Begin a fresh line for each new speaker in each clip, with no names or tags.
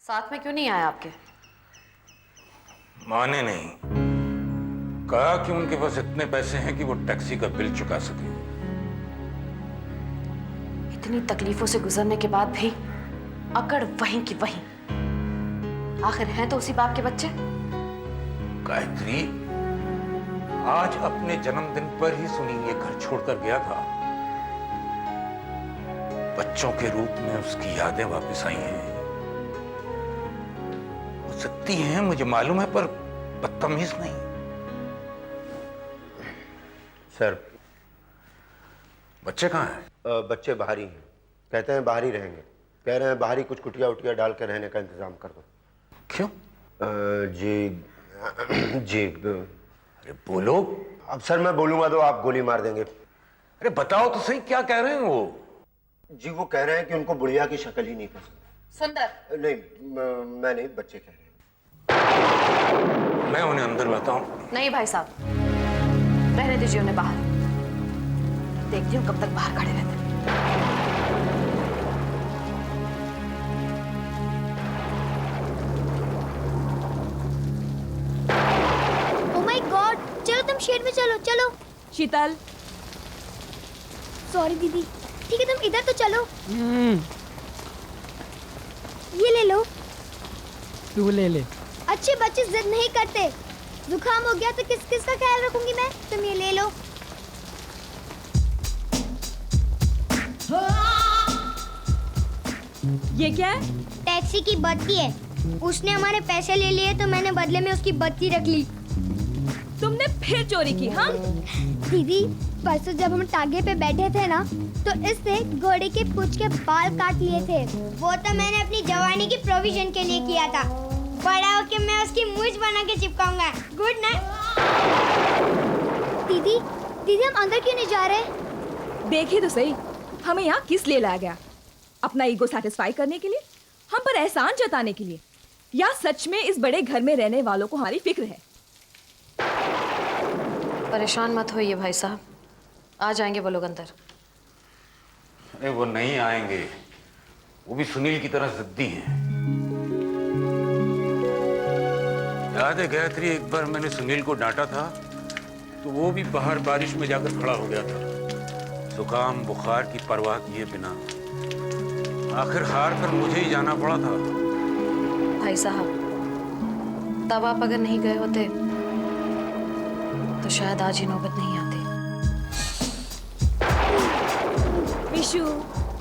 साथ में क्यों नहीं आया आपके?
माने नहीं, कहा कि उनके पास इतने पैसे हैं कि वो टैक्सी का बिल चुका सके।
इतनी तकलीफों से गुजरने के बाद भी अकड़ वहीं की वहीं। आखिर हैं तो उसी बाप के बच्चे।
गायत्री आज अपने जन्मदिन पर ही सुनील ये घर छोड़कर गया था। बच्चों के रूप में उसकी यादें वापस आई हैं। हो सकती हैं, मुझे मालूम है, पर बदतमीज नहीं।
सर,
बच्चे कहाँ हैं?
बच्चे बाहर ही हैं। कहते हैं बाहर ही रहेंगे। कह रहे हैं बाहर ही कुछ कुटिया उटिया डाल कर रहने का इंतजाम कर दो।
क्यों?
जी
अरे बोलो।
अब सर मैं बोलूंगा तो आप गोली मार देंगे।
अरे बताओ तो सही, क्या कह रहे हैं वो?
जी वो कह रहे हैं कि उनको बुढ़िया की शक्ल ही नहीं पसंद।
सुंदर।
नहीं, मैं नहीं, बच्चे कह रहे हैं।
मैं उन्हें अंदर लाता हूँ।
नहीं भाई साहब, रहने दीजिए उन्हें बाहर। देखती हूँ कब तक बाहर खड़े रहते हैं।
ओह माय गॉड, चलो तुम शेड में चलो। चलो
शीतल।
सॉरी दीदी। ठीक है तुम इधर तो चलो। ये ले लो।
तू ले ले।
अच्छे बच्चे जिद नहीं करते। जुकाम हो गया तो किस किस का ख्याल रखूंगी मैं। तुम ये ले लो।
ये क्या है?
टैक्सी की बत्ती है। उसने हमारे पैसे ले लिए तो मैंने बदले में उसकी बत्ती रख ली।
तुमने फिर चोरी की? हाँ
दीदी, परसों जब हम टांगे पे बैठे थे ना, तो इसने घोड़े के पूंछ के बाल काट लिए थे। वो तो मैंने अपनी जवानी की प्रोविजन के लिए किया था। बड़ा होके मैं उसकी मूंछ बना के चिपकाऊंगा। Good night. दीदी, दीदी हम अंदर क्यों नहीं जा रहे?
देखिए तो सही, हमें यहाँ किस लिए लाया गया? अपना ईगो सेटिस्फाई करने के लिए, हम पर एहसान जताने के लिए, या सच में इस बड़े घर में रहने वालों को हमारी फिक्र है?
परेशान मत होइए भाई साहब, आ जाएंगे वो लोग अंदर।
अरे वो नहीं आएंगे, वो भी सुनील की तरह जिद्दी हैं। याद है गायत्री, एक बार मैंने सुनील को डांटा था तो वो भी बाहर बारिश में जाकर खड़ा हो गया था, जुकाम बुखार की परवाह किए बिना। आखिर हार कर मुझे ही जाना पड़ा था।
भाई साहब, तब आप अगर नहीं गए होते तो शायद आज ही नौबत नहीं आती।
Vishu,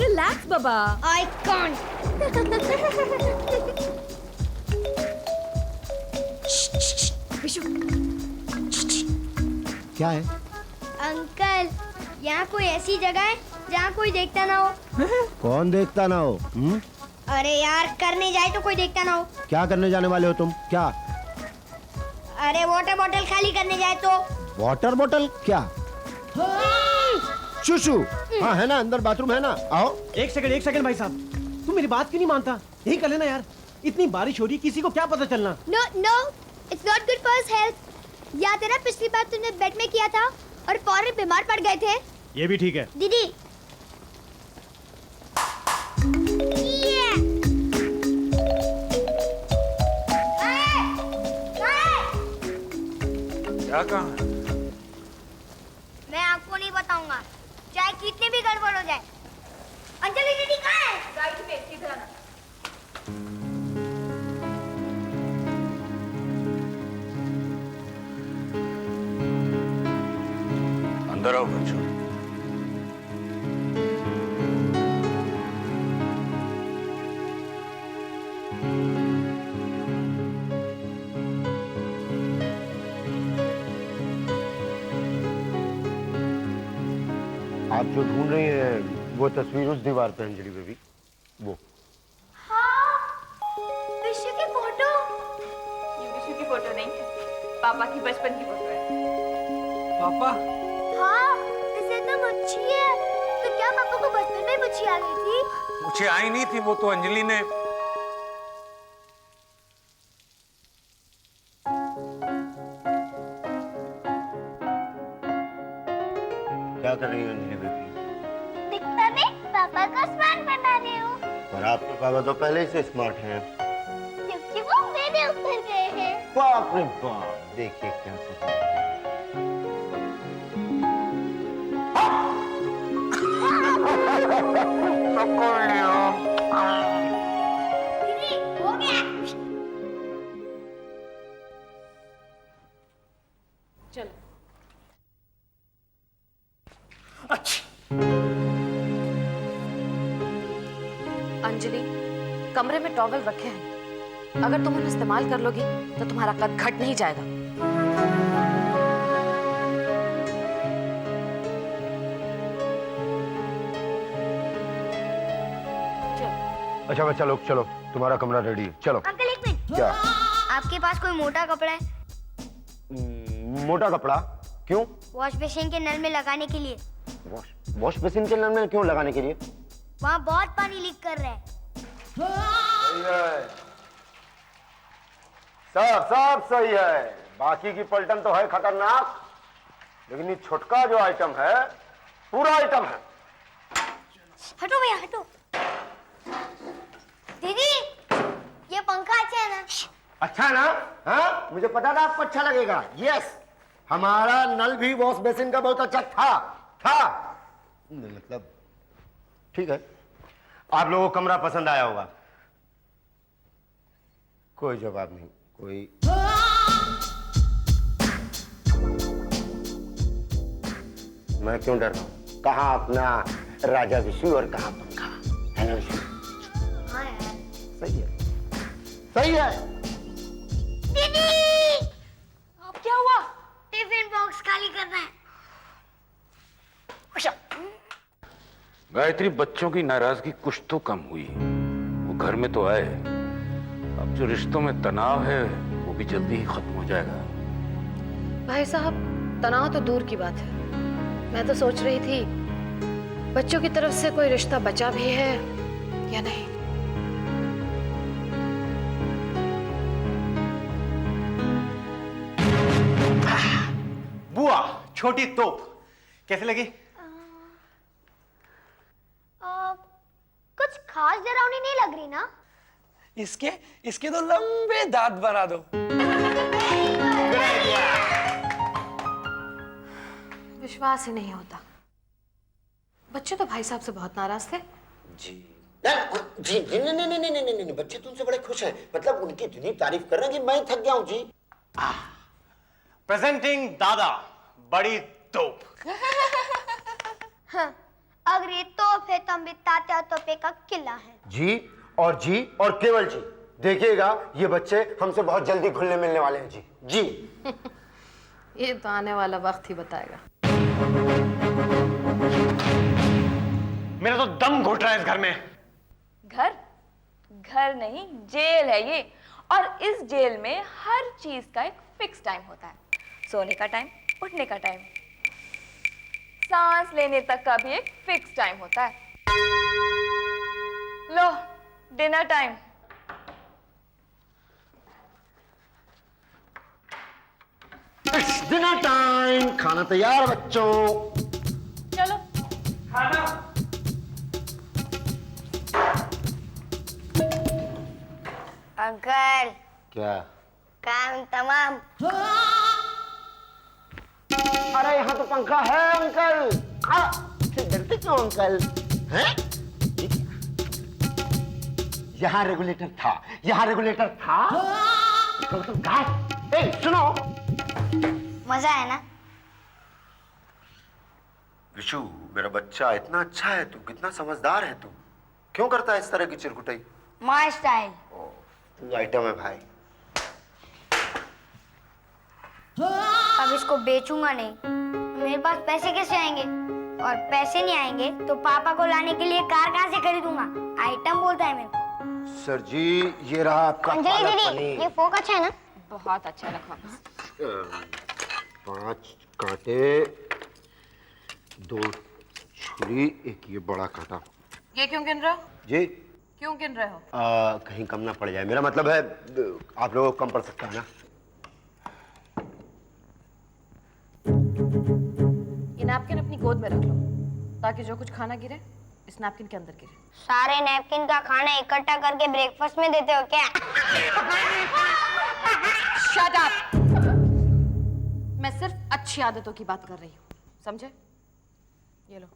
relax Baba.
I can't.
Vishu,
क्या है?
अंकल, यहाँ कोई ऐसी जगह है जहाँ कोई देखता ना हो।
कौन देखता ना हो?
अरे यार, करने जाए तो कोई देखता ना हो।
क्या करने जाने वाले हो तुम? क्या?
अरे वाटर बॉटल खाली करने जाए तो।
Water bottle? क्या? शुशु। हाँ है ना, अंदर बाथरूम है ना, आओ।
एक सेकंड भाई साहब, तू मेरी बात क्यों नहीं मानता? यही कर लेना यार, इतनी बारिश हो रही, किसी को क्या पता चलना।
No no, it's not good for his health. याद है ना पिछली बार तुमने बेड में किया था और फौरन बीमार पड़ गए थे।
ये भी ठीक है।
दीदी,
क्या कहा?
मैं आपको नहीं बताऊंगा, चाहे कितनी भी गड़बड़ हो जाए। अंजलि दीदी कहाँ है?
गाड़ी पे इधर आना।
अंदर आओ बच्चों।
आप जो ढूंढ रही हैं वो तस्वीर उस दीवार पे, अंजलि बेबी, वो।
हाँ, विशु की फोटो।
ये विशु की फोटो नहीं है, पापा की बचपन की फोटो है।
पापा?
हाँ, इसे तो मुच्छी है। तो क्या पापा को बचपन में मुच्छी आ गई थी?
मुझे आई नहीं थी, वो तो अंजलि ने।
क्या कर रही है अंजलि बेबी?
दिखता नहीं, पापा को स्मार्ट बना रही हूँ।
और आपके पापा तो पहले से स्मार्ट हैं।
सारे ऊपर गए हैं।
बाप रे बाप, देखिए क्या कर रहे
दीदी हो गया।
चलो। अंजलि, कमरे में टॉवल रखे हैं, अगर तुम उन्हें इस्तेमाल कर लोगी तो तुम्हारा कद घट नहीं जाएगा।
अच्छा बच्चा लोग चलो, तुम्हारा कमरा रेडी है, चलो।
अंकल एक मिनट।
क्या?
आपके पास कोई मोटा कपड़ा है?
मोटा कपड़ा क्यों?
वॉश बेसिन के नल में लगाने के लिए।
वॉश बेसिन के नल में क्यों लगाने के लिए?
वहाँ बहुत पानी लीक कर रहा है।
सही है, सब सही है। बाकी की पलटन तो है खतरनाक, लेकिन ये छुटका जो आइटम है पूरा आइटम है।
हटो भैया हटो। दीदी ये पंखा अच्छा है ना?
अच्छा है ना? हाँ, मुझे पता था आपको अच्छा लगेगा। यस, हमारा नल भी वॉश बेसिन का बहुत अच्छा था। मतलब ठीक है, आप लोगों को कमरा पसंद आया होगा। कोई जवाब नहीं, कोई। मैं क्यों डर रहा हूं? कहाँ अपना राजा विशु और कहाँ पंखा, है ना विशु?
हाँ यार।
सही है, सही है।
दीदी
अब क्या हुआ?
टिफिन बॉक्स खाली करना है।
गायत्री, बच्चों की नाराजगी कुछ तो कम हुई, वो घर में तो आए। अब जो रिश्तों में तनाव है वो भी जल्दी ही खत्म हो जाएगा।
भाई साहब, तनाव तो दूर की बात है, मैं तो सोच रही थी बच्चों की तरफ से कोई रिश्ता बचा भी है या नहीं।
बुआ छोटी तोप कैसे लगी?
कुछ खास डरावनी नहीं लग रही ना?
इसके तो लंबे दांत बना दो।
विश्वास ही नहीं होता। बच्चे तो भाई साहब से बहुत नाराज थे।
जी जी जी, नहीं, बच्चे तुमसे बड़े खुश हैं। मतलब उनकी इतनी तारीफ कर रहे हैं कि मैं थक गया हूँ जी।
प्रेजेंटिंग दादा, बड़ी तोप।
हाँ, अगर ये तोप है तो हम भी तात्या तोपे का किला है।
जी और केवल जी, देखिएगा ये बच्चे हमसे बहुत जल्दी घुलने मिलने वाले हैं। जी
ये तो आने वाला वक्त ही बताएगा।
मेरा तो दम घुट रहा है इस घर में।
घर नहीं, जेल है ये। और इस जेल में हर चीज का एक फिक्स टाइम होता है। सोने का टाइम, उठने का टाइम, सांस लेने तक का भी एक फिक्स टाइम होता है। लो, डिनर टाइम।
डिनर टाइम, खाना तैयार बच्चों।
चलो।
अंकल
क्या?
काम तमाम।
अरे यहाँ तो पंखा है अंकल। डरते क्यों अंकल? हैं? यहाँ रेगुलेटर था। तो गायब। ए, सुनो।
मजा है ना?
विशु, मेरा बच्चा इतना अच्छा है, तू कितना समझदार है तू। क्यों करता है इस तरह की चिरकुटाई?
My style.
तू आइटम है भाई।
अब इसको बेचूंगा नहीं, मेरे पास पैसे कैसे आएंगे? और पैसे नहीं आएंगे तो पापा को लाने के लिए कार कहाँ से खरीदूंगा? आइटम बोलता है मेरे को।
सर जी, ये रहा आपका
अंजलि
पालक
दीदी,
पनीर।
ये फोक अच्छा है ना?
बहुत अच्छा रखा।
5 कांटे, 2 छुरी, एक ये बड़ा कांटा।
ये क्यों गिन रहे हो?
जी
क्यों गिन रहे हो?
कहीं कम ना पड़ जाए। मेरा मतलब है आप लोगों को कम पड़ सकता है ना।
ये नैपकिन अपनी गोद में रख लो ताकि जो कुछ खाना गिरे इस नैपकिन के अंदर गिरे।
सारे नैपकिन का खाना इकट्ठा करके ब्रेकफास्ट में देते हो क्या?
Shut up! मैं सिर्फ अच्छी आदतों की बात कर रही हूँ, समझे? ये लो।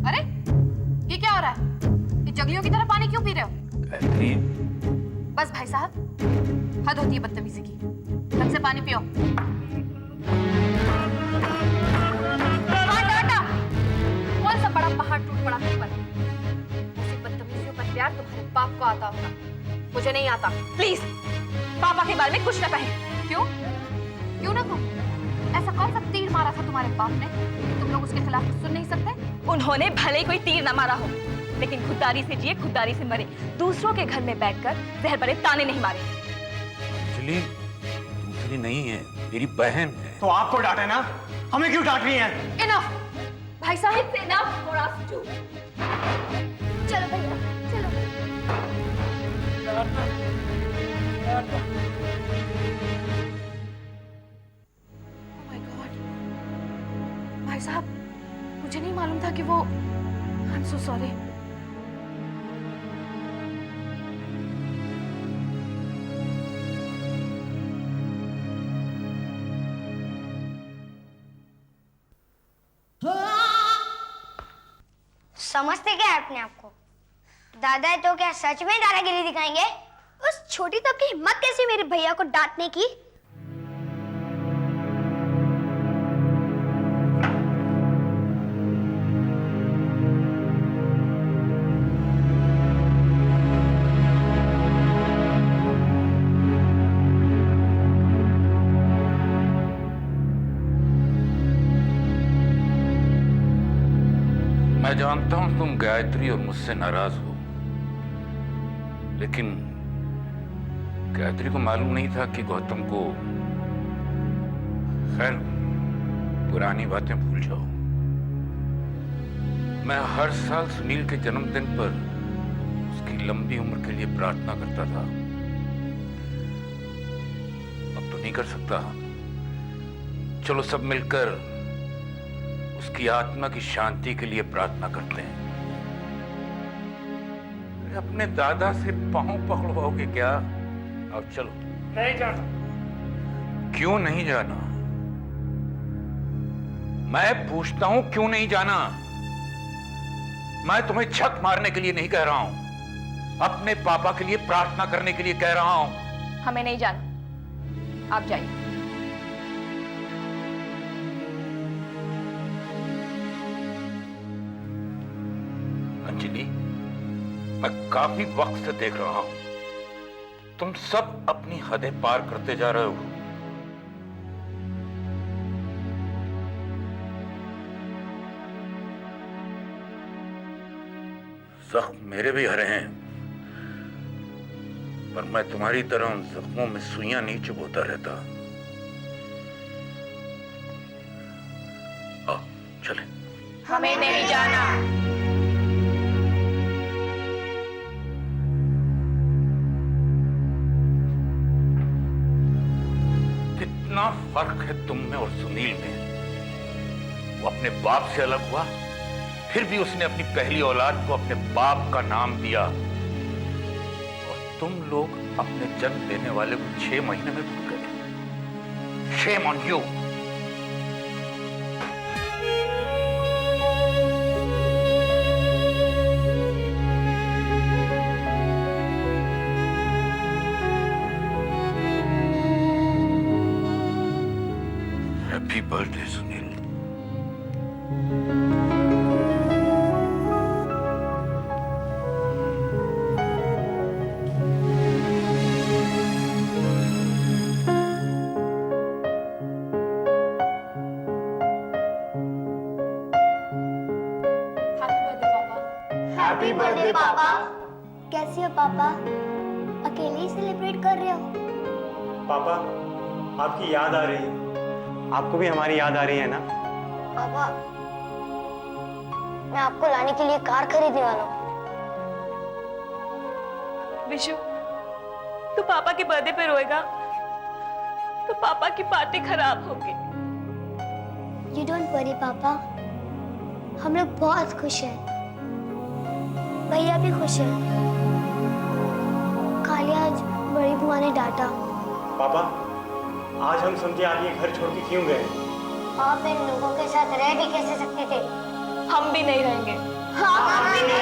अरे, ये क्या हो रहा है? ये जंगलियों की तरह पानी क्यों पी रहे हो?
गायत्री,
बस भाई साहब, हद होती है बदतमीजी की। ढंग से पानी पियो। कौन सा बड़ा पहाड़ टूट पड़ा तुम पर? ऐसी बदतमीजियों का प्यार तुम्हारे बाप को आता होगा, मुझे नहीं आता।
प्लीज पापा के बारे में कुछ ना कहें।
क्यों? क्यों ना कहूं? ऐसा कौन सा तीर मारा था तुम्हारे बाप ने कि तुम लोग उसके खिलाफ सुन नहीं सकते?
उन्होंने भले ही कोई तीर न मारा हो, लेकिन खुददारी से जिए खुददारी से मरे। दूसरों के घर में बैठकर जहर भरे ताने नहीं मारे।
अंजलि दूसरी नहीं है, मेरी बहन है।
तो आपको डांटे ना, हमें क्यों डांट रही हैं?
इनफ! भाई साहब से इनफ!
चलो भैया चलो।
Oh my God! भाई साहब, मुझे नहीं मालूम था कि वो I'm so sorry.
समझते क्या है अपने आप को? दादा है तो क्या सच में दादागिरी दिखाएंगे? उस छोटी तब की हिम्मत कैसी मेरे भैया को डांटने की?
मैं जानता हूं तुम गायत्री और मुझसे नाराज हो, लेकिन गायत्री को मालूम नहीं था कि गौतम को। खैर, पुरानी बातें भूल जाओ। मैं हर साल सुनील के जन्मदिन पर उसकी लंबी उम्र के लिए प्रार्थना करता था। अब तो नहीं कर सकता। चलो सब मिलकर उसकी आत्मा की शांति के लिए प्रार्थना करते हैं। अपने दादा से पांव पकड़वाओगे क्या? अब चलो।
नहीं जाना।
क्यों नहीं जाना? मैं पूछता हूं क्यों नहीं जाना? मैं तुम्हें छक मारने के लिए नहीं कह रहा हूं, अपने पापा के लिए प्रार्थना करने के लिए कह रहा हूं।
हमें नहीं जाना, आप जाइए।
अंजलि, मैं काफी वक्त से देख रहा हूं, तुम सब अपनी हदें पार करते जा रहे हो। जख्म मेरे भी हरे हैं, पर मैं तुम्हारी तरह उन जख्मों में सुइयां नहीं चुभोता रहता। आओ चलें।
हमें नहीं जाना।
कितना फर्क है तुम में और सुनील में। वो अपने बाप से अलग हुआ, फिर भी उसने अपनी पहली औलाद को अपने बाप का नाम दिया, और तुम लोग अपने जन्म देने वाले को 6 महीने में भूल गए। Shame on you. Happy birthday Sunil.
Happy birthday पापा। कैसे हो पापा? अकेले ही सेलिब्रेट कर रहे हो?
पापा, आपकी याद आ रही है। आपको भी हमारी याद आ रही है ना?
पापा, मैं आपको लाने के लिए कार खरीदने वाला हूँ।
विशु, तू पापा के बर्थडे पे रोएगा तो पापा की पार्टी खराब होगी।
You don't worry पापा, हम लोग बहुत खुश हैं। भैया भी खुश हैं। खाली आज नहीं डांटा।
पापा, आज हम समझे आप ये घर छोड़ के क्यों गए।
आप इन लोगों के साथ रह भी कैसे सकते थे?
हम भी नहीं रहेंगे।
हम भी नहीं